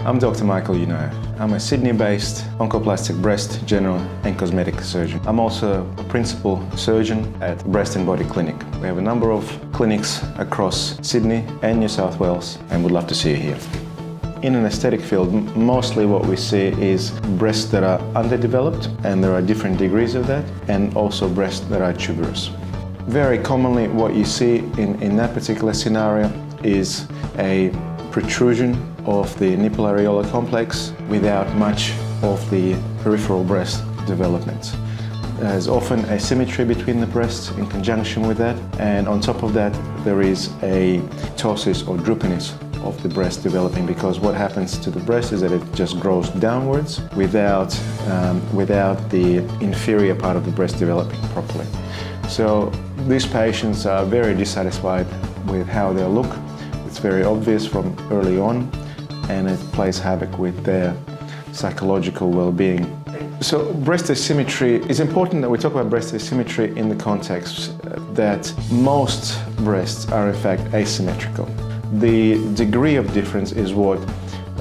I'm Dr. Michael Unoa. I'm a Sydney-based oncoplastic breast, general and cosmetic surgeon. I'm also a principal surgeon at Breast and Body Clinic. We have a number of clinics across Sydney and New South Wales, and we'd love to see you here. In an aesthetic field, mostly what we see is breasts that are underdeveloped, and there are different degrees of that, and also breasts that are tuberous. Very commonly what you see in that particular scenario is a protrusion of the nipple areola complex without much of the peripheral breast development. There's often asymmetry between the breasts in conjunction with that, and on top of that there is a ptosis or droopiness of the breast developing, because what happens to the breast is that it just grows downwards without the inferior part of the breast developing properly. So these patients are very dissatisfied with how they look. It's very obvious from early on, and it plays havoc with their psychological well-being. So breast asymmetry, it's important that we talk about breast asymmetry in the context that most breasts are in fact asymmetrical. The degree of difference is what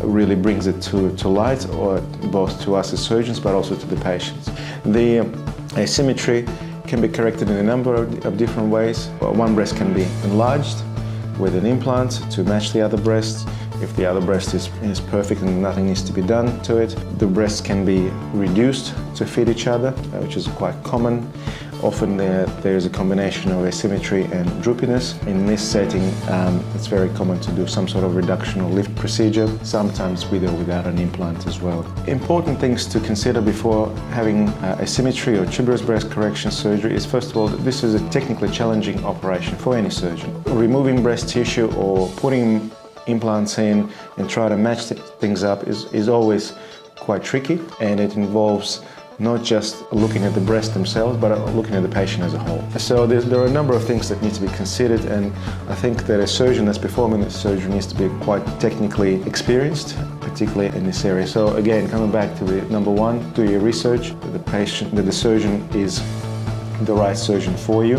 really brings it to light, or both to us as surgeons but also to the patients. The asymmetry can be corrected in a number of different ways. One breast can be enlarged with an implant to match the other breast. If the other breast is perfect and nothing needs to be done to it, the breasts can be reduced to fit each other, which is quite common. Often there is a combination of asymmetry and droopiness. In this setting, it's very common to do some sort of reduction or lift procedure, sometimes with or without an implant as well. Important things to consider before having asymmetry or tuberous breast correction surgery is, first of all, that this is a technically challenging operation for any surgeon. Removing breast tissue or putting implants in and try to match things up is always quite tricky, and it involves not just looking at the breasts themselves, but looking at the patient as a whole. So there are a number of things that need to be considered, and I think that a surgeon that's performing this surgery needs to be quite technically experienced, particularly in this area. So again, coming back to the number one, do your research, that the surgeon is the right surgeon for you.